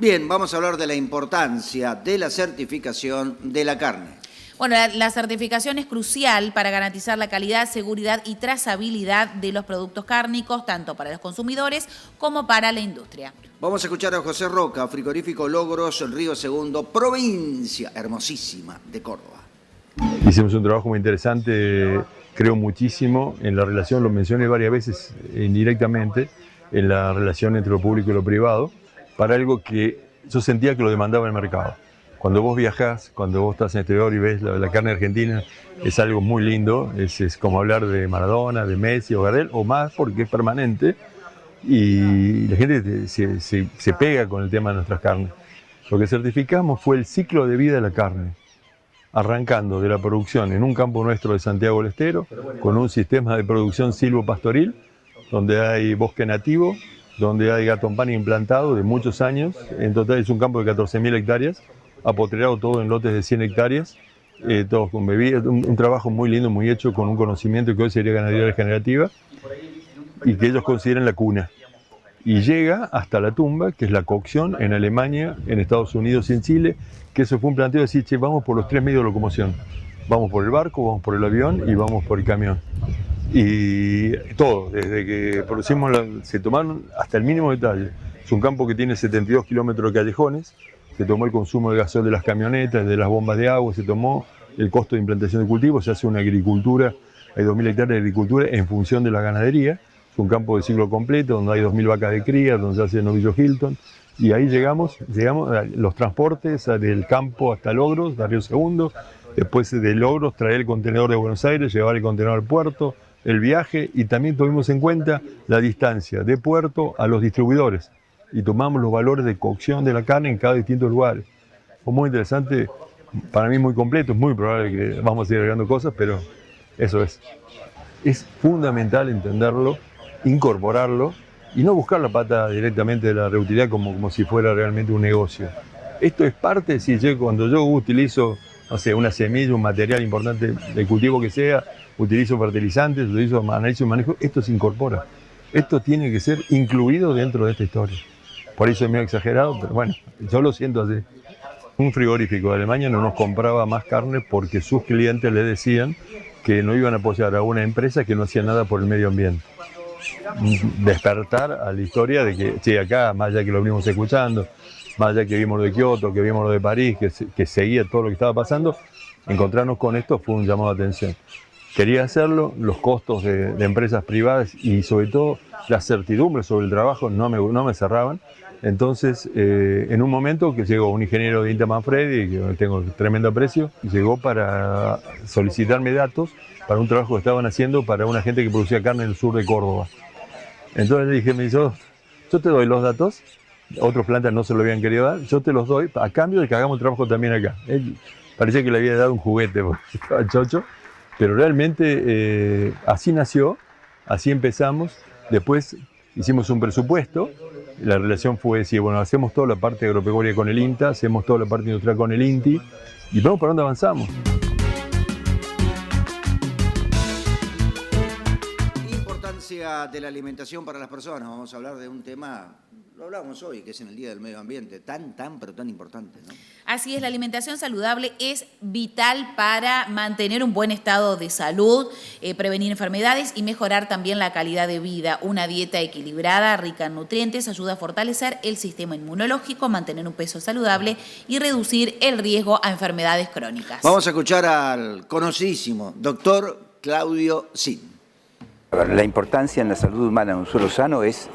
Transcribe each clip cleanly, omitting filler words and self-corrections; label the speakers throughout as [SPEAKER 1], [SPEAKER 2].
[SPEAKER 1] Bien, vamos a hablar de la importancia de la certificación de la carne.
[SPEAKER 2] Bueno, la certificación es crucial para garantizar la calidad, seguridad y trazabilidad de los productos cárnicos, tanto para los consumidores como para la industria.
[SPEAKER 1] Vamos a escuchar a José Roca, frigorífico Logros, Río Segundo, provincia hermosísima de Córdoba.
[SPEAKER 3] Hicimos un trabajo muy interesante, creo muchísimo en la relación, lo mencioné varias veces indirectamente, en la relación entre lo público y lo privado, para algo que yo sentía que lo demandaba el mercado. Cuando vos viajás, cuando vos estás en el exterior y ves la carne argentina, es algo muy lindo, es como hablar de Maradona, de Messi o Gardel, o más porque es permanente, y la gente se pega con el tema de nuestras carnes. Lo que certificamos fue el ciclo de vida de la carne, arrancando de la producción en un campo nuestro de Santiago del Estero, con un sistema de producción silvopastoril, donde hay bosque nativo, donde hay gatompán implantado de muchos años. En total es un campo de 14.000 hectáreas, apotrerado todo en lotes de 100 hectáreas, todos con bebidas, un trabajo muy lindo, muy hecho, con un conocimiento que hoy sería ganadería regenerativa, y que ellos consideran la cuna. Y llega hasta la tumba, que es la cocción en Alemania, en Estados Unidos y en Chile, que eso fue un planteo de decir, che, vamos por los tres medios de locomoción. Vamos por el barco, vamos por el avión y vamos por el camión. Y todo, desde que producimos, se tomaron hasta el mínimo detalle. Es un campo que tiene 72 kilómetros de callejones, se tomó el consumo de gasol de las camionetas, de las bombas de agua, se tomó el costo de implantación de cultivos, se hace una agricultura, hay 2.000 hectáreas de agricultura en función de la ganadería. Es un campo de ciclo completo, donde hay 2.000 vacas de cría, donde se hace novillo Hilton, y ahí llegamos a los transportes del campo hasta Logros, de Río Segundo, después de Logros traer el contenedor de Buenos Aires, llevar el contenedor al puerto, el viaje, y también tuvimos en cuenta la distancia de puerto a los distribuidores, y tomamos los valores de cocción de la carne en cada distinto lugar. Fue muy interesante, para mí muy completo, es muy probable que vamos a seguir agregando cosas, pero eso es. Es fundamental entenderlo, incorporarlo y no buscar la pata directamente de la reutilidad como si fuera realmente un negocio. Esto es parte, si cuando yo utilizo, no sé, una semilla, un material importante del cultivo que sea, utilizo fertilizantes, utilizo análisis y manejo, esto se incorpora. Esto tiene que ser incluido dentro de esta historia. Por eso es medio exagerado, pero bueno, yo lo siento así. Un frigorífico de Alemania no nos compraba más carne porque sus clientes le decían que no iban a apoyar a una empresa que no hacía nada por el medio ambiente. Despertar a la historia de que, sí, acá, más allá que lo venimos escuchando, más allá que vimos lo de Kioto, que vimos lo de París, que seguía todo lo que estaba pasando, encontrarnos con esto fue un llamado de atención. Quería hacerlo, los costos de empresas privadas y sobre todo la certidumbre sobre el trabajo no me cerraban. Entonces, en un momento que llegó un ingeniero de INTA Manfredi, que tengo tremendo aprecio, llegó para solicitarme datos para un trabajo que estaban haciendo para una gente que producía carne en el sur de Córdoba. Entonces le dije, yo te doy los datos, otros plantas no se lo habían querido dar, yo te los doy a cambio de que hagamos el trabajo también acá. Él parecía que le había dado un juguete porque estaba chocho, pero realmente así nació, así empezamos. Después hicimos un presupuesto, la relación fue decir, bueno, hacemos toda la parte de agropecuaria con el INTA, hacemos toda la parte industrial con el INTI, y vemos para dónde avanzamos.
[SPEAKER 1] Importancia de la alimentación para las personas. Vamos a hablar de un tema, lo hablamos hoy, que es en el Día del Medio Ambiente, pero tan importante, ¿no?
[SPEAKER 2] Así es, la alimentación saludable es vital para mantener un buen estado de salud, prevenir enfermedades y mejorar también la calidad de vida. Una dieta equilibrada, rica en nutrientes, ayuda a fortalecer el sistema inmunológico, mantener un peso saludable y reducir el riesgo a enfermedades crónicas.
[SPEAKER 1] Vamos a escuchar al conocidísimo doctor Claudio Zin.
[SPEAKER 4] La importancia en la salud humana de un suelo sano es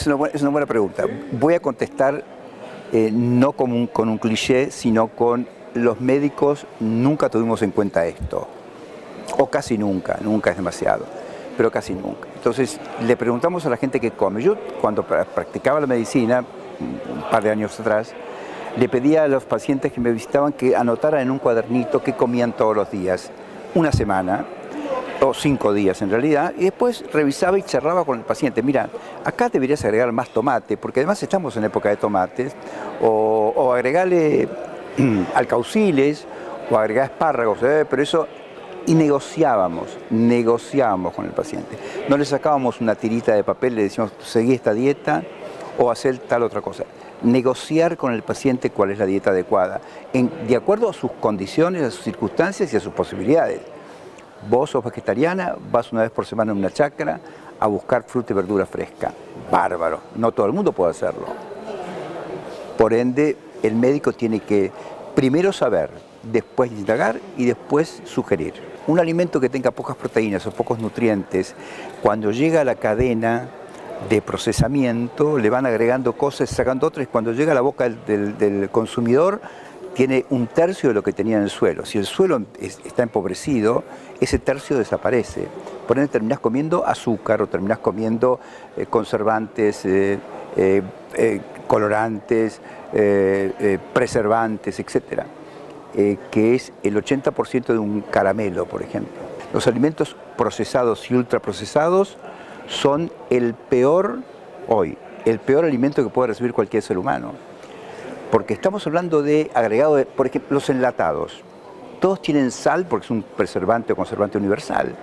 [SPEAKER 4] una buena pregunta. Voy a contestar no con un cliché, sino con los médicos nunca tuvimos en cuenta esto. O casi nunca es demasiado, pero casi nunca. Entonces le preguntamos a la gente qué come. Yo cuando practicaba la medicina, un par de años atrás, le pedía a los pacientes que me visitaban que anotaran en un cuadernito qué comían todos los días, una semana, o 5 días en realidad, y después revisaba y charlaba con el paciente. Mira, acá deberías agregar más tomate, porque además estamos en época de tomates, o agregarle alcauciles, o agregar espárragos, pero eso, y negociábamos con el paciente. No le sacábamos una tirita de papel, le decíamos, seguí esta dieta, o hacer tal otra cosa. Negociar con el paciente cuál es la dieta adecuada, de acuerdo a sus condiciones, a sus circunstancias y a sus posibilidades. Vos sos vegetariana, vas una vez por semana a una chacra a buscar fruta y verdura fresca. Bárbaro, no todo el mundo puede hacerlo. Por ende, el médico tiene que primero saber, después indagar y después sugerir. Un alimento que tenga pocas proteínas o pocos nutrientes, cuando llega a la cadena de procesamiento, le van agregando cosas, sacando otras, y cuando llega a la boca del consumidor, tiene un tercio de lo que tenía en el suelo. Si el suelo está empobrecido, ese tercio desaparece. Por ende, terminás comiendo azúcar o terminás comiendo conservantes, colorantes, preservantes, etc. Que es el 80% de un caramelo, por ejemplo. Los alimentos procesados y ultraprocesados son el peor alimento que puede recibir cualquier ser humano. Porque estamos hablando de agregado, por ejemplo, los enlatados. Todos tienen sal porque es un preservante o conservante universal.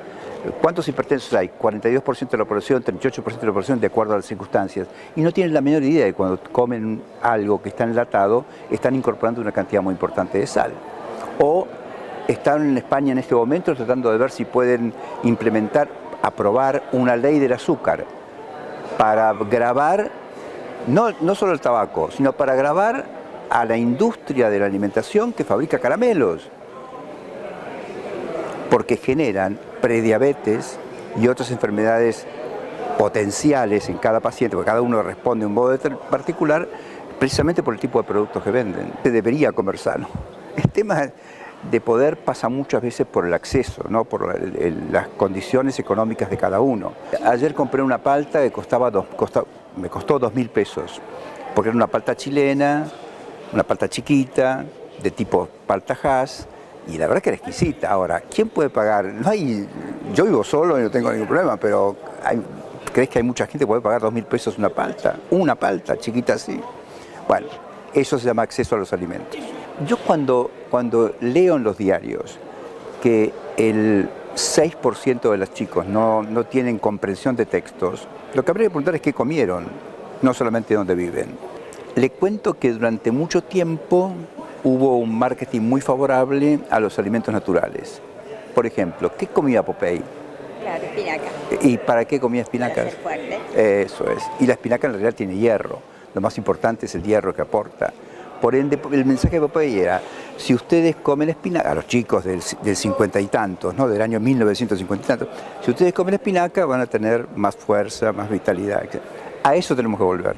[SPEAKER 4] ¿Cuántos hipertensos hay? 42% de la población, 38% de la población, de acuerdo a las circunstancias. Y no tienen la menor idea de que cuando comen algo que está enlatado, están incorporando una cantidad muy importante de sal. O están en España en este momento tratando de ver si pueden aprobar una ley del azúcar para gravar, no solo el tabaco, sino para gravar a la industria de la alimentación que fabrica caramelos, porque generan prediabetes y otras enfermedades potenciales en cada paciente, porque cada uno responde de un modo particular, precisamente por el tipo de productos que venden. Se debería comer sano. El tema de poder pasa muchas veces por el acceso, ¿no? Por las condiciones económicas de cada uno. Ayer compré una palta que me costó 2.000 pesos, porque era una palta chilena, una palta chiquita, de tipo palta Hass, y la verdad que era exquisita. Ahora, ¿quién puede pagar? Yo vivo solo y no tengo ningún problema, pero ¿crees que hay mucha gente que puede pagar 2.000 pesos una palta? Una palta chiquita así. Bueno, eso se llama acceso a los alimentos. Yo cuando leo en los diarios que el 6% de los chicos no tienen comprensión de textos, lo que habría que preguntar es qué comieron, no solamente dónde viven. Le cuento que durante mucho tiempo hubo un marketing muy favorable a los alimentos naturales. Por ejemplo, ¿qué comía Popeye?
[SPEAKER 5] Claro, espinaca.
[SPEAKER 4] ¿Y para qué comía espinacas?
[SPEAKER 5] Para ser fuerte.
[SPEAKER 4] Eso es. Y la espinaca en realidad tiene hierro. Lo más importante es el hierro que aporta. Por ende, el mensaje de Popeye era, si ustedes comen espinaca, a los chicos del 50 y tantos, ¿no? Del año 1950 y tantos, si ustedes comen espinaca van a tener más fuerza, más vitalidad, etc. A eso tenemos que volver.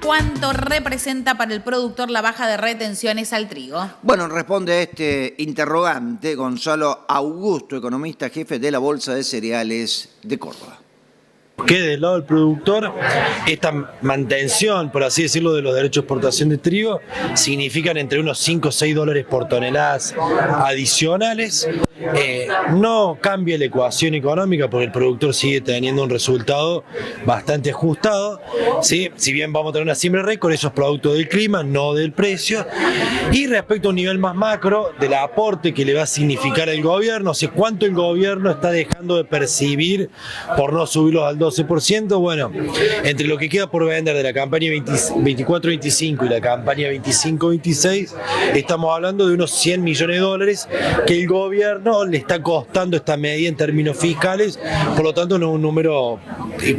[SPEAKER 2] ¿Cuánto representa para el productor la baja de retenciones al trigo?
[SPEAKER 1] Bueno, responde a este interrogante Gonzalo Augusto, economista jefe de la Bolsa de Cereales de Córdoba.
[SPEAKER 6] Que del lado del productor, esta mantención, por así decirlo, de los derechos de exportación de trigo significan entre unos 5 o 6 dólares por toneladas adicionales. No cambia la ecuación económica porque el productor sigue teniendo un resultado bastante ajustado, ¿sí? Si bien vamos a tener una siembra récord, eso es producto del clima, no del precio. Y respecto a un nivel más macro, del aporte que le va a significar el gobierno, o sea, cuánto el gobierno está dejando de percibir por no subirlos al 12%, bueno, entre lo que queda por vender de la campaña 24-25 y la campaña 25-26, estamos hablando de unos 100 millones de dólares que el gobierno le está costando esta medida en términos fiscales, por lo tanto no es un número,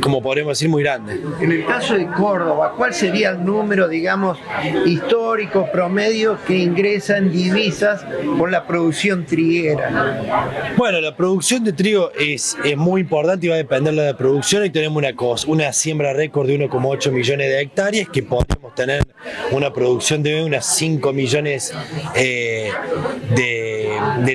[SPEAKER 6] como podríamos decir, muy grande.
[SPEAKER 7] En el caso de Córdoba, ¿cuál sería el número, digamos, histórico, promedio, que ingresa en divisas por la producción triguera?
[SPEAKER 6] Bueno, la producción de trigo es muy importante y va a depender de la producción. Hoy tenemos una siembra récord de 1,8 millones de hectáreas, que podemos tener una producción de unas 5 millones de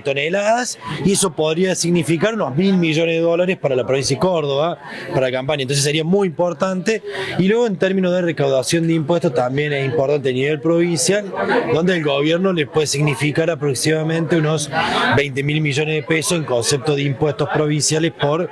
[SPEAKER 6] toneladas, y eso podría significar unos 1.000 millones de dólares para la provincia de Córdoba, para la campaña. Entonces sería muy importante. Y luego, en términos de recaudación de impuestos, también es importante a nivel provincial, donde el gobierno les puede significar aproximadamente unos 20.000 millones de pesos en concepto de impuestos provinciales por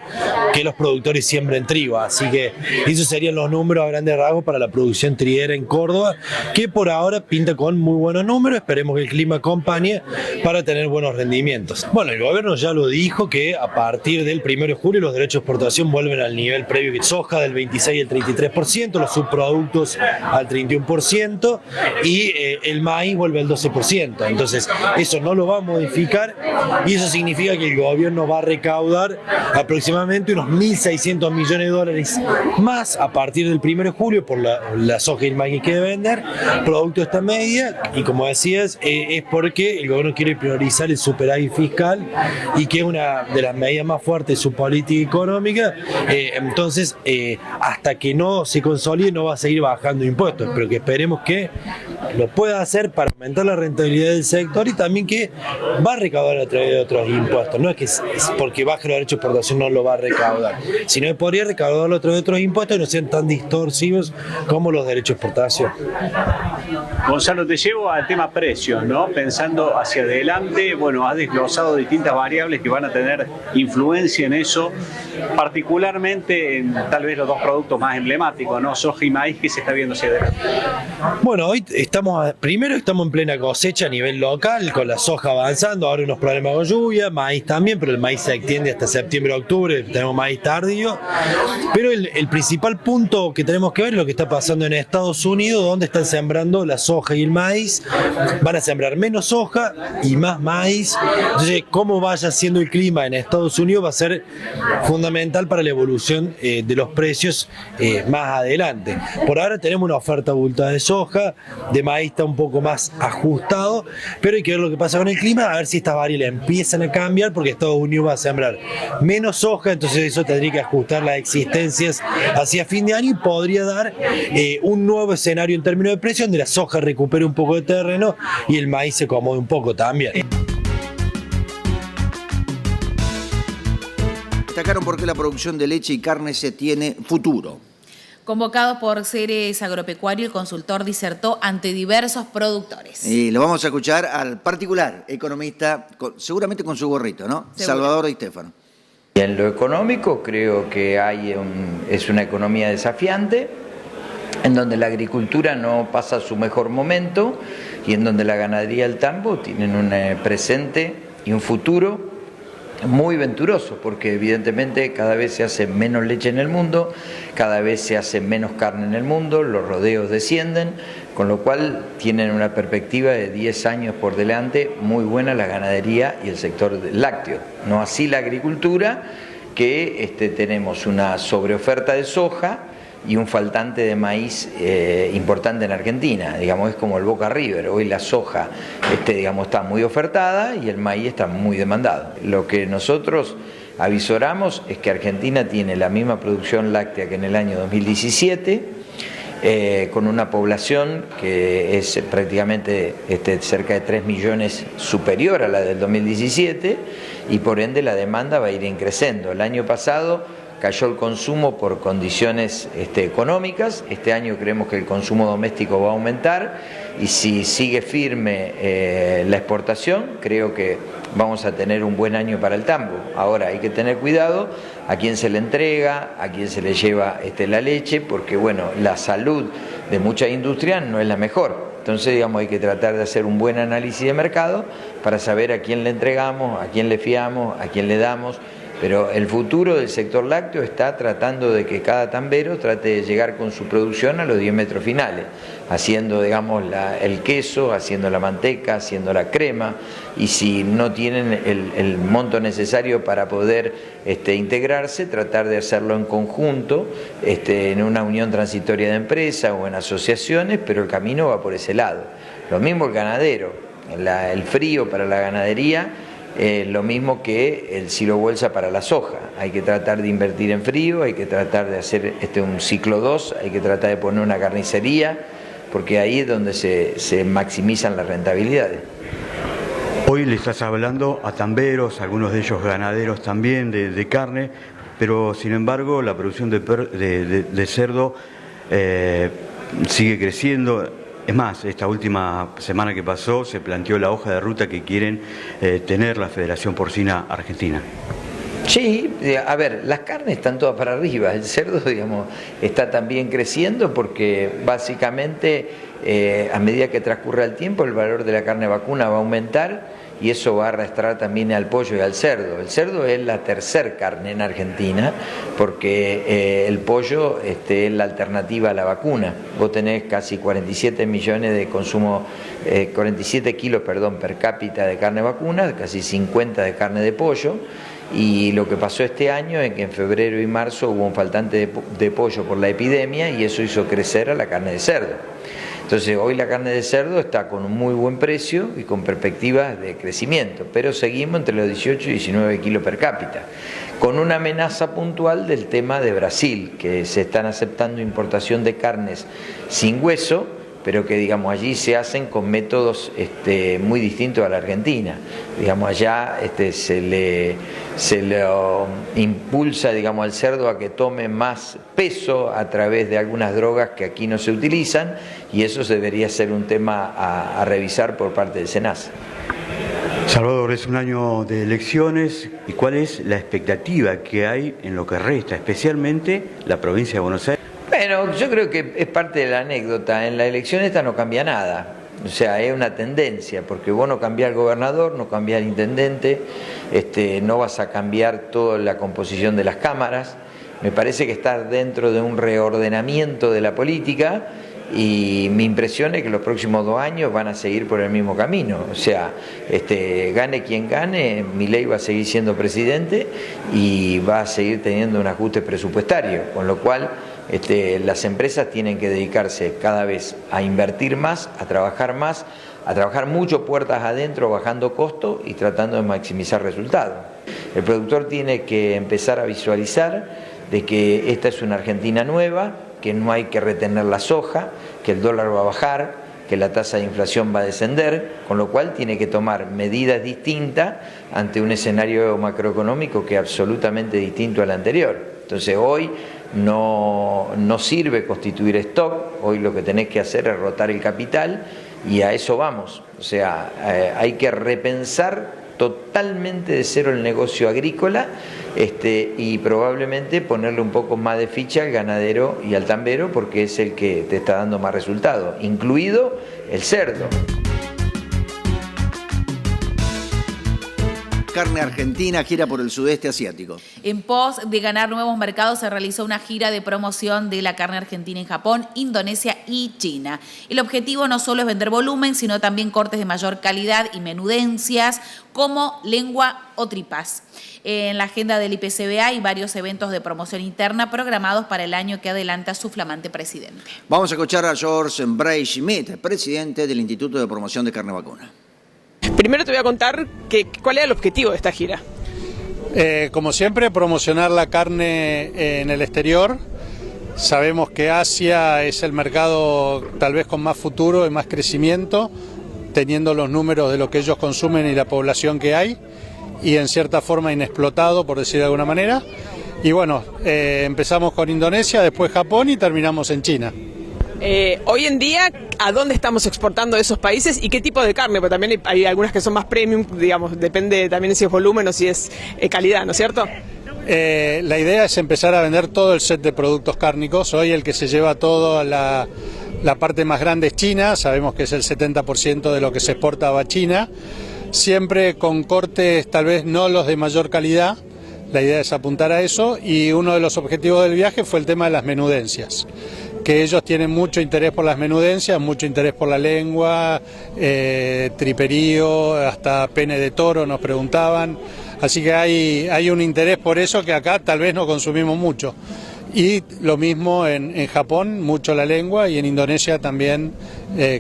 [SPEAKER 6] que los productores siembren trigo. Así que esos serían los números a grandes rasgos para la producción triguera en Córdoba, que por ahora pinta con muy buenos números. Esperemos que el clima acompañe para tener buenos buenos rendimientos. Bueno, el gobierno ya lo dijo que a partir del 1 de julio los derechos de exportación vuelven al nivel previo, que soja del 26 al 33%, los subproductos al 31% y el maíz vuelve al 12%. Entonces, eso no lo va a modificar y eso significa que el gobierno va a recaudar aproximadamente unos 1.600 millones de dólares más a partir del 1 de julio por la soja y el maíz que debe vender, producto de esta medida, y como decías, es porque el gobierno quiere priorizar el superávit fiscal y que es una de las medidas más fuertes de su política económica. Entonces, hasta que no se consolide no va a seguir bajando impuestos, pero que esperemos que lo pueda hacer para aumentar la rentabilidad del sector y también que va a recaudar a través de otros impuestos. No es que es porque baje los derechos de exportación no lo va a recaudar, sino que podría recaudarlo a través de otros impuestos y no sean tan distorsivos como los derechos de exportación.
[SPEAKER 8] Gonzalo, te llevo al tema precios, ¿no? Pensando hacia adelante, bueno, has desglosado distintas variables que van a tener influencia en eso, particularmente en tal vez los dos productos más emblemáticos, ¿no? Soja y maíz, que se está viendo hacia adelante.
[SPEAKER 6] Bueno, hoy estamos en plena cosecha a nivel local, con la soja avanzando, ahora unos problemas con lluvia, maíz también, pero el maíz se extiende hasta septiembre, octubre, tenemos maíz tardío, pero el principal punto que tenemos que ver es lo que está pasando en Estados Unidos, donde están sembrando la soja y el maíz. Van a sembrar menos soja y más maíz. Entonces, cómo vaya siendo el clima en Estados Unidos va a ser fundamental para la evolución de los precios más adelante. Por ahora tenemos una oferta abultada de soja, de maíz está un poco más ajustado, pero hay que ver lo que pasa con el clima, a ver si estas variables empiezan a cambiar, porque Estados Unidos va a sembrar menos soja, entonces eso tendría que ajustar las existencias hacia fin de año y podría dar un nuevo escenario en términos de precio, donde la soja recupere un poco de terreno y el maíz se acomode un poco también.
[SPEAKER 1] Destacaron por qué la producción de leche y carne se tiene futuro.
[SPEAKER 2] Convocado por Ceres Agropecuario, el consultor disertó ante diversos productores.
[SPEAKER 1] Y lo vamos a escuchar al particular economista, seguramente con su gorrito, ¿no?
[SPEAKER 2] Seguro.
[SPEAKER 1] Salvador Di Stefano.
[SPEAKER 9] En lo económico creo que es una economía desafiante, en donde la agricultura no pasa su mejor momento y en donde la ganadería y el tambo tienen un presente y un futuro muy venturoso, porque evidentemente cada vez se hace menos leche en el mundo, cada vez se hace menos carne en el mundo, los rodeos descienden, con lo cual tienen una perspectiva de 10 años por delante muy buena la ganadería y el sector lácteo. No así la agricultura, que tenemos una sobreoferta de soja y un faltante de maíz importante en Argentina, digamos, es como el Boca River. Hoy la soja está muy ofertada y el maíz está muy demandado. Lo que nosotros avisoramos es que Argentina tiene la misma producción láctea que en el año 2017, con una población que es prácticamente cerca de 3 millones superior a la del 2017 y por ende la demanda va a ir creciendo. El año pasado cayó el consumo por condiciones económicas, este año creemos que el consumo doméstico va a aumentar y si sigue firme la exportación, creo que vamos a tener un buen año para el tambo. Ahora hay que tener cuidado a quién se le entrega, a quién se le lleva la leche, porque bueno, la salud de muchas industrias no es la mejor. Entonces, digamos, hay que tratar de hacer un buen análisis de mercado para saber a quién le entregamos, a quién le fiamos, a quién le damos. Pero el futuro del sector lácteo está tratando de que cada tambero trate de llegar con su producción a los 10 metros finales, haciendo, digamos, el queso, haciendo la manteca, haciendo la crema, y si no tienen el monto necesario para poder integrarse, tratar de hacerlo en conjunto, en una unión transitoria de empresa o en asociaciones, pero el camino va por ese lado. Lo mismo el ganadero, el frío para la ganadería, lo mismo que el silo bolsa para la soja. Hay que tratar de invertir en frío, hay que tratar de hacer un ciclo 2, hay que tratar de poner una carnicería, porque ahí es donde se maximizan las rentabilidades.
[SPEAKER 10] Hoy le estás hablando a tamberos, algunos de ellos ganaderos también de carne, pero sin embargo la producción de cerdo sigue creciendo. Es más, esta última semana que pasó se planteó la hoja de ruta que quieren tener la Federación Porcina Argentina.
[SPEAKER 9] Sí, a ver, las carnes están todas para arriba, el cerdo, digamos, está también creciendo porque básicamente a medida que transcurra el tiempo el valor de la carne vacuna va a aumentar y eso va a arrastrar también al pollo y al cerdo. El cerdo es la tercer carne en Argentina porque el pollo es la alternativa a la vacuna. Vos tenés casi 47 millones de consumo, 47 kilos, per cápita de carne vacuna, casi 50 de carne de pollo. Y lo que pasó este año es que en febrero y marzo hubo un faltante de pollo por la epidemia y eso hizo crecer a la carne de cerdo. Entonces hoy la carne de cerdo está con un muy buen precio y con perspectivas de crecimiento, pero seguimos entre los 18 y 19 kilos per cápita, con una amenaza puntual del tema de Brasil, que se están aceptando importación de carnes sin hueso, pero que digamos allí se hacen con métodos muy distintos a la Argentina. Digamos allá se le impulsa digamos al cerdo a que tome más peso a través de algunas drogas que aquí no se utilizan, y eso debería ser un tema a revisar por parte del SENASA.
[SPEAKER 10] Salvador, es un año de elecciones, ¿y cuál es la expectativa que hay en lo que resta, especialmente la provincia de Buenos Aires?
[SPEAKER 9] Bueno, yo creo que es parte de la anécdota. En la elección esta no cambia nada. O sea, es una tendencia, porque vos no cambiás el gobernador, no cambiás el intendente, no vas a cambiar toda la composición de las cámaras. Me parece que está dentro de un reordenamiento de la política y mi impresión es que los próximos 2 años van a seguir por el mismo camino. O sea, gane quien gane, Milei va a seguir siendo presidente y va a seguir teniendo un ajuste presupuestario, con lo cual las empresas tienen que dedicarse cada vez a invertir más, a trabajar mucho puertas adentro, bajando costos y tratando de maximizar resultados. El productor tiene que empezar a visualizar de que esta es una Argentina nueva, que no hay que retener la soja, que el dólar va a bajar, que la tasa de inflación va a descender, con lo cual tiene que tomar medidas distintas ante un escenario macroeconómico que es absolutamente distinto al anterior. Entonces hoy no sirve constituir stock, hoy lo que tenés que hacer es rotar el capital y a eso vamos. O sea, hay que repensar totalmente de cero el negocio agrícola y probablemente ponerle un poco más de ficha al ganadero y al tambero, porque es el que te está dando más resultados, incluido el cerdo.
[SPEAKER 1] Carne argentina gira por el sudeste asiático.
[SPEAKER 2] En pos de ganar nuevos mercados se realizó una gira de promoción de la carne argentina en Japón, Indonesia y China. El objetivo no solo es vender volumen, sino también cortes de mayor calidad y menudencias como lengua o tripas. En la agenda del IPCBA hay varios eventos de promoción interna programados para el año que adelanta su flamante presidente.
[SPEAKER 1] Vamos a escuchar a George Bray-Schmidt, presidente del Instituto de Promoción de Carne Vacuna.
[SPEAKER 11] Primero te voy a contar cuál era el objetivo de esta gira.
[SPEAKER 12] Como siempre, promocionar la carne en el exterior. Sabemos que Asia es el mercado tal vez con más futuro y más crecimiento, teniendo los números de lo que ellos consumen y la población que hay, y en cierta forma inexplotado, por decir de alguna manera. Y bueno, empezamos con Indonesia, después Japón y terminamos en China.
[SPEAKER 11] Hoy en día, ¿a dónde estamos exportando de esos países y qué tipo de carne? Porque también hay algunas que son más premium, digamos, depende también si es volumen o si es calidad, ¿no es cierto?
[SPEAKER 12] La idea es empezar a vender todo el set de productos cárnicos. Hoy el que se lleva toda la parte más grande es China, sabemos que es el 70% de lo que se exporta a China, siempre con cortes tal vez no los de mayor calidad. La idea es apuntar a eso, y uno de los objetivos del viaje fue el tema de las menudencias, que ellos tienen mucho interés por las menudencias, mucho interés por la lengua, triperío, hasta pene de toro nos preguntaban, así que hay un interés por eso que acá tal vez no consumimos mucho. Y lo mismo en Japón, mucho la lengua, y en Indonesia también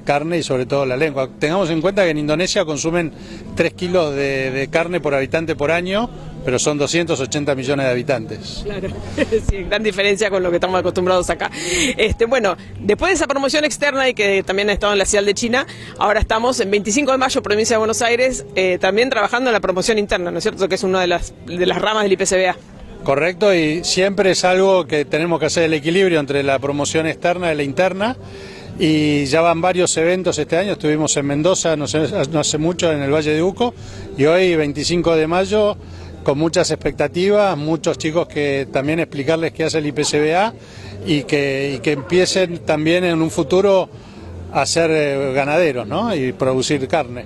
[SPEAKER 12] carne y sobre todo la lengua. Tengamos en cuenta que en Indonesia consumen 3 kilos de carne por habitante por año, pero son 280 millones de habitantes.
[SPEAKER 11] Claro, sí, gran diferencia con lo que estamos acostumbrados acá. Bueno, después de esa promoción externa y que también ha estado en la ciudad de China, ahora estamos en 25 de mayo, provincia de Buenos Aires, también trabajando en la promoción interna, ¿no es cierto? Que es una de las ramas del IPCBA.
[SPEAKER 12] Correcto, y siempre es algo que tenemos que hacer el equilibrio entre la promoción externa y la interna, y ya van varios eventos este año. Estuvimos en Mendoza no hace mucho, en el Valle de Uco, y hoy 25 de mayo con muchas expectativas, muchos chicos que también explicarles qué hace el IPCBA y que empiecen también en un futuro a ser ganaderos, ¿no? Y producir carne.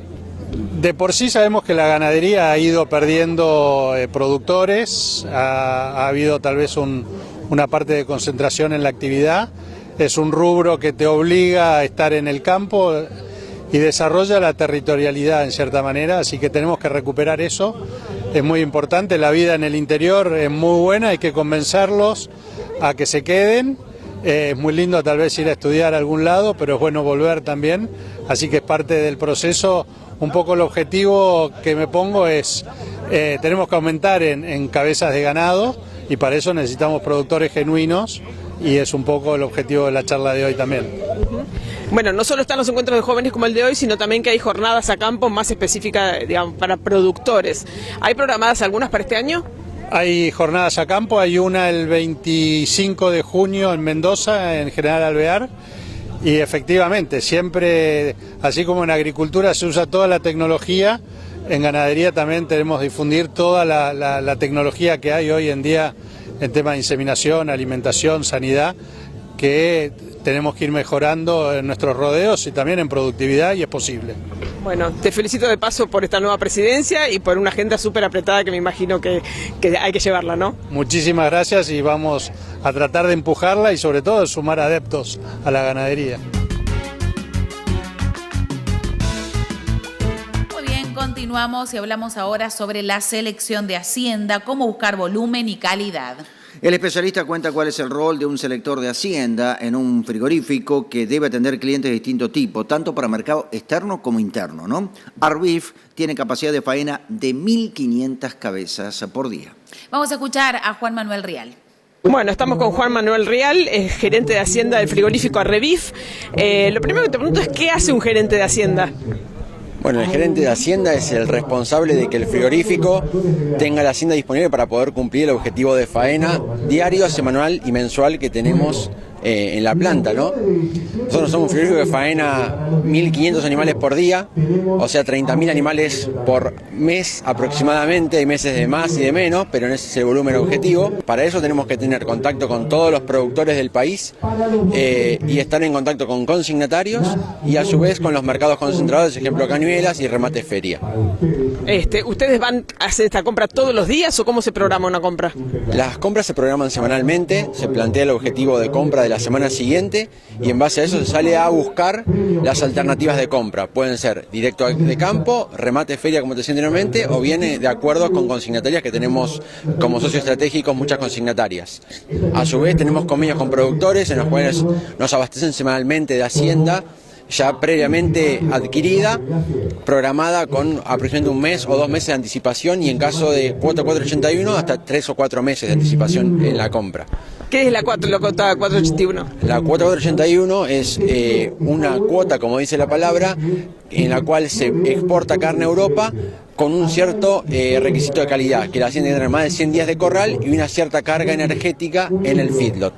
[SPEAKER 12] De por sí sabemos que la ganadería ha ido perdiendo productores, ha habido tal vez una parte de concentración en la actividad. Es un rubro que te obliga a estar en el campo y desarrolla la territorialidad en cierta manera, así que tenemos que recuperar eso. Es muy importante, la vida en el interior es muy buena, hay que convencerlos a que se queden. Es muy lindo tal vez ir a estudiar a algún lado, pero es bueno volver también, así que es parte del proceso. Un poco el objetivo que me pongo es, tenemos que aumentar en cabezas de ganado y para eso necesitamos productores genuinos y es un poco el objetivo de la charla de hoy también.
[SPEAKER 11] Bueno, no solo están los encuentros de jóvenes como el de hoy, sino también que hay jornadas a campo más específicas, digamos, para productores. ¿Hay programadas algunas para este año?
[SPEAKER 12] Hay jornadas a campo, hay una el 25 de junio en Mendoza, en General Alvear. Y efectivamente, siempre, así como en agricultura se usa toda la tecnología, en ganadería también tenemos que difundir toda la tecnología que hay hoy en día en tema de inseminación, alimentación, sanidad, que tenemos que ir mejorando en nuestros rodeos y también en productividad y es posible.
[SPEAKER 11] Bueno, te felicito de paso por esta nueva presidencia y por una agenda súper apretada que me imagino que hay que llevarla, ¿no?
[SPEAKER 12] Muchísimas gracias y vamos a tratar de empujarla y sobre todo de sumar adeptos a la ganadería.
[SPEAKER 2] Muy bien, continuamos y hablamos ahora sobre la selección de Hacienda, cómo buscar volumen y calidad.
[SPEAKER 1] El especialista cuenta cuál es el rol de un selector de Hacienda en un frigorífico que debe atender clientes de distinto tipo, tanto para mercado externo como interno, ¿no? Arbif tiene capacidad de faena de 1.500 cabezas por día.
[SPEAKER 2] Vamos a escuchar a Juan Manuel Rial.
[SPEAKER 11] Bueno, estamos con Juan Manuel Rial, gerente de Hacienda del frigorífico Arbif. Lo primero que te pregunto es, ¿qué hace un gerente de Hacienda?
[SPEAKER 13] Bueno, el gerente de Hacienda es el responsable de que el frigorífico tenga la Hacienda disponible para poder cumplir el objetivo de faena diario, semanal y mensual que tenemos en la planta, ¿no? Nosotros somos un frigorífico que faena 1.500 animales por día, o sea, 30.000 animales por mes aproximadamente, hay meses de más y de menos, pero ese es el volumen objetivo. Para eso tenemos que tener contacto con todos los productores del país y estar en contacto con consignatarios y a su vez con los mercados concentradores, ejemplo Cañuelas y Remate Feria.
[SPEAKER 11] ¿Ustedes van a hacer esta compra todos los días o cómo se programa una compra?
[SPEAKER 13] Las compras se programan semanalmente, se plantea el objetivo de compra de la semana siguiente y en base a eso se sale a buscar las alternativas de compra. Pueden ser directo de campo, remate feria como te decía anteriormente, o bien de acuerdo con consignatarias que tenemos como socios estratégicos muchas consignatarias. A su vez tenemos convenios con productores en los cuales nos abastecen semanalmente de Hacienda ya previamente adquirida, programada con aproximadamente un mes o 2 meses de anticipación y en caso de cuota 481 hasta 3 o 4 meses de anticipación en la compra.
[SPEAKER 11] ¿Qué es la cuota 481?
[SPEAKER 13] La cuota 481 es una cuota, como dice la palabra, en la cual se exporta carne a Europa con un cierto requisito de calidad, que la Hacienda tiene que tener más de 100 días de corral y una cierta carga energética en el feedlot.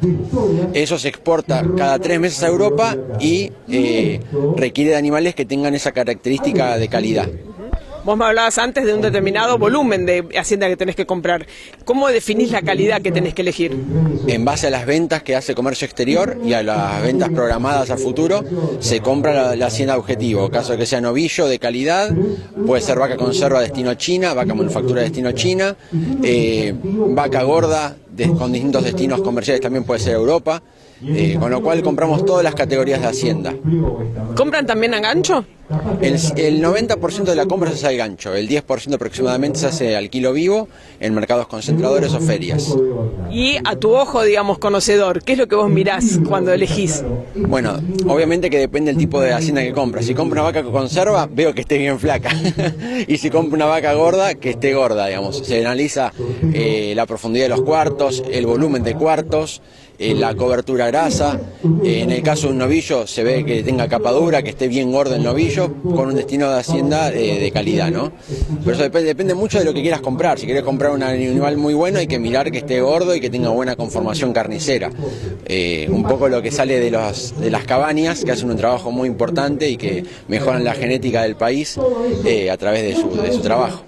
[SPEAKER 13] Eso se exporta cada 3 meses a Europa y requiere de animales que tengan esa característica de calidad.
[SPEAKER 11] Vos me hablabas antes de un determinado volumen de Hacienda que tenés que comprar. ¿Cómo definís la calidad que tenés que elegir?
[SPEAKER 13] En base a las ventas que hace comercio exterior y a las ventas programadas a futuro, se compra la Hacienda objetivo. En caso de que sea novillo de calidad, puede ser vaca conserva destino China, vaca manufactura destino China, vaca gorda con distintos destinos comerciales también puede ser Europa. Con lo cual compramos todas las categorías de Hacienda.
[SPEAKER 11] ¿Compran también a gancho?
[SPEAKER 13] El 90% de la compra se hace al gancho, el 10% aproximadamente se hace al kilo vivo en mercados concentradores o ferias.
[SPEAKER 11] Y a tu ojo, digamos, conocedor, ¿qué es lo que vos mirás cuando elegís?
[SPEAKER 13] Bueno, obviamente que depende del tipo de Hacienda que compras. Si compro una vaca con conserva, veo que esté bien flaca. Y si compro una vaca gorda, que esté gorda, digamos. Se analiza la profundidad de los cuartos, el volumen de cuartos, la cobertura grasa. En el caso de un novillo se ve que tenga capa dura, que esté bien gordo el novillo, con un destino de Hacienda de calidad, ¿no? Pero eso depende mucho de lo que quieras comprar. Si quieres comprar un animal muy bueno hay que mirar que esté gordo y que tenga buena conformación carnicera. Un poco lo que sale de las cabañas, que hacen un trabajo muy importante y que mejoran la genética del país a través de su trabajo.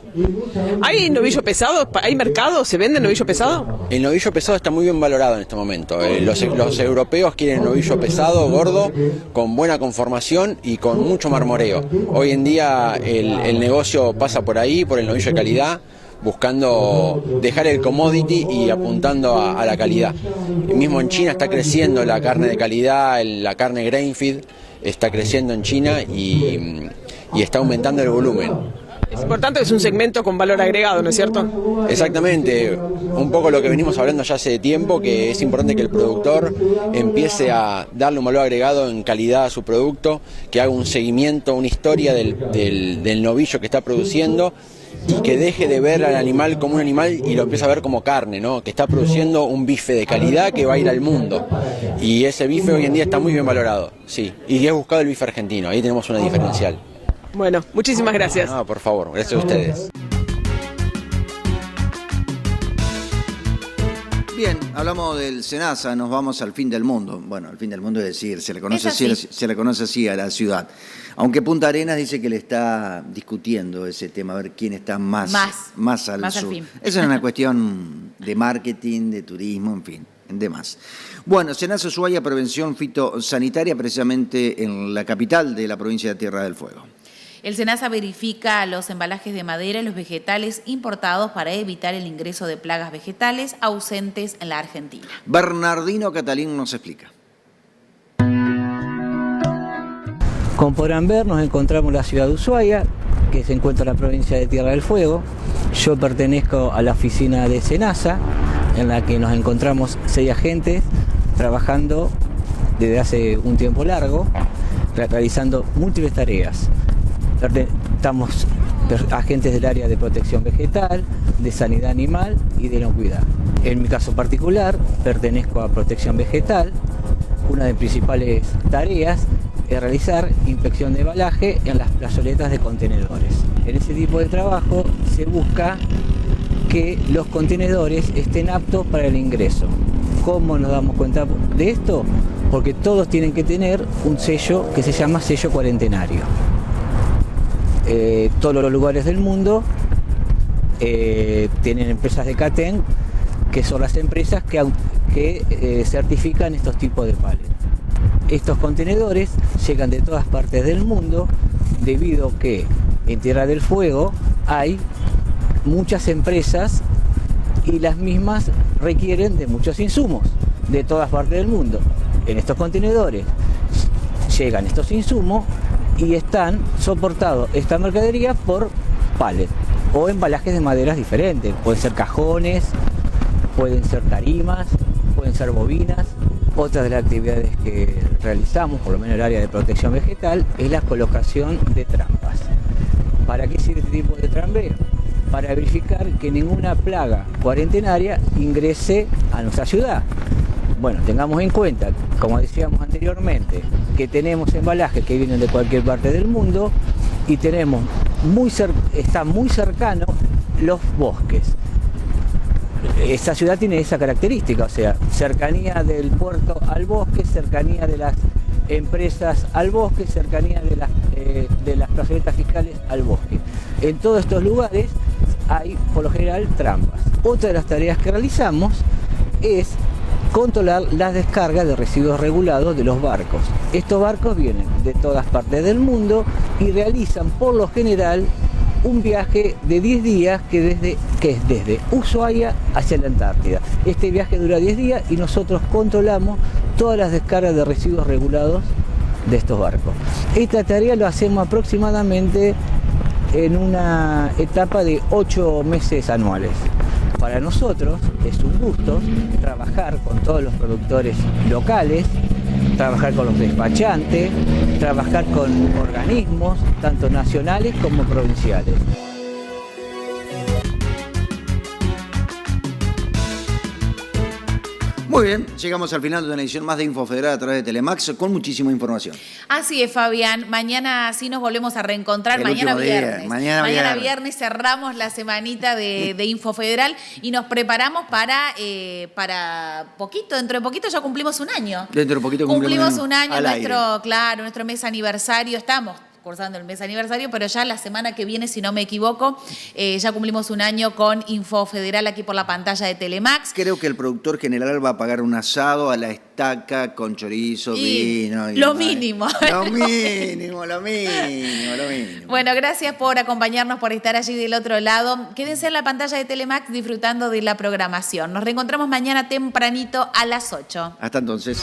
[SPEAKER 11] ¿Hay novillo pesado? ¿Hay mercado? ¿Se vende novillo pesado?
[SPEAKER 13] El novillo pesado está muy bien valorado en este momento. Los europeos quieren novillo pesado, gordo, con buena conformación y con mucho marmoreo. Hoy en día el negocio pasa por ahí, por el novillo de calidad, buscando dejar el commodity y apuntando a la calidad. Mismo en China está creciendo la carne de calidad, la carne grain feed está creciendo en China y está aumentando el volumen.
[SPEAKER 11] Es importante, es un segmento con valor agregado, ¿no es cierto?
[SPEAKER 13] Exactamente, un poco lo que venimos hablando ya hace tiempo, que es importante que el productor empiece a darle un valor agregado en calidad a su producto, que haga un seguimiento, una historia del novillo que está produciendo y que deje de ver al animal como un animal y lo empiece a ver como carne, ¿no? Que está produciendo un bife de calidad que va a ir al mundo. Y ese bife hoy en día está muy bien valorado, sí. Y es buscado el bife argentino, ahí tenemos una diferencial.
[SPEAKER 11] Bueno, muchísimas gracias.
[SPEAKER 13] No, por favor, gracias a ustedes.
[SPEAKER 1] Bien, hablamos del SENASA, nos vamos al fin del mundo. Bueno, al fin del mundo es decir, se le conoce así a la ciudad. Aunque Punta Arenas dice que le está discutiendo ese tema, a ver quién está más al sur.
[SPEAKER 2] fin.
[SPEAKER 1] Esa es una cuestión de marketing, de turismo, en fin, demás. Bueno, SENASA Ushuaia, prevención fitosanitaria, precisamente en la capital de la provincia de Tierra del Fuego.
[SPEAKER 2] El SENASA verifica los embalajes de madera y los vegetales importados para evitar el ingreso de plagas vegetales ausentes en la Argentina.
[SPEAKER 1] Bernardino Catalín nos explica.
[SPEAKER 14] Como podrán ver, nos encontramos en la ciudad de Ushuaia, que se encuentra en la provincia de Tierra del Fuego. Yo pertenezco a la oficina de SENASA, en la que nos encontramos 6 agentes trabajando desde hace un tiempo largo, realizando múltiples tareas. Estamos agentes del área de protección vegetal, de sanidad animal y de inocuidad. En mi caso particular, pertenezco a protección vegetal. Una de las principales tareas es realizar inspección de embalaje en las plazoletas de contenedores. En ese tipo de trabajo se busca que los contenedores estén aptos para el ingreso. ¿Cómo nos damos cuenta de esto? Porque todos tienen que tener un sello que se llama sello cuarentenario. Todos los lugares del mundo tienen empresas de CATEN, que son las empresas que certifican estos tipos de pallets. Estos contenedores llegan de todas partes del mundo debido a que en Tierra del Fuego hay muchas empresas y las mismas requieren de muchos insumos de todas partes del mundo. En estos contenedores llegan estos insumos y están soportados esta mercadería por pallet o embalajes de maderas diferentes. Pueden ser cajones, pueden ser tarimas, pueden ser bobinas. Otra de las actividades que realizamos, por lo menos en el área de protección vegetal, es la colocación de trampas. ¿Para qué sirve este tipo de trambeo? Para verificar que ninguna plaga cuarentenaria ingrese a nuestra ciudad. Bueno, tengamos en cuenta, como decíamos anteriormente, que tenemos embalajes que vienen de cualquier parte del mundo y tenemos está muy cercano los bosques. Esta ciudad tiene esa característica, o sea, cercanía del puerto al bosque, cercanía de las empresas al bosque, cercanía de las plazoletas fiscales al bosque. En todos estos lugares hay, por lo general, trampas. Otra de las tareas que realizamos es controlar las descargas de residuos regulados de los barcos. Estos barcos vienen de todas partes del mundo y realizan, por lo general, un viaje de 10 días que es desde Ushuaia hacia la Antártida. Este viaje dura 10 días y nosotros controlamos todas las descargas de residuos regulados de estos barcos. Esta tarea lo hacemos aproximadamente en una etapa de 8 meses anuales. Para nosotros es un gusto trabajar con todos los productores locales, trabajar con los despachantes, trabajar con organismos, tanto nacionales como provinciales.
[SPEAKER 1] Muy bien, llegamos al final de una edición más de Infofederal a través de Telemax con muchísima información.
[SPEAKER 2] Así es, Fabián. Mañana sí nos volvemos a reencontrar.
[SPEAKER 1] El
[SPEAKER 2] Mañana
[SPEAKER 1] último día,
[SPEAKER 2] viernes.
[SPEAKER 1] mañana
[SPEAKER 2] Viernes cerramos la semanita de Infofederal y nos preparamos para poquito. Dentro de poquito ya cumplimos un año.
[SPEAKER 1] Dentro de poquito
[SPEAKER 2] cumplimos un año,
[SPEAKER 1] al aire.
[SPEAKER 2] nuestro mes aniversario. Estamos cursando el mes aniversario, pero ya la semana que viene, si no me equivoco, ya cumplimos un año con Info Federal aquí por la pantalla de Telemax.
[SPEAKER 1] Creo que el productor general va a pagar un asado a la estaca con chorizo, vino.
[SPEAKER 2] Lo mínimo.
[SPEAKER 1] Lo mínimo.
[SPEAKER 2] Bueno, gracias por acompañarnos, por estar allí del otro lado. Quédense en la pantalla de Telemax disfrutando de la programación. Nos reencontramos mañana tempranito a las 8.
[SPEAKER 1] Hasta entonces.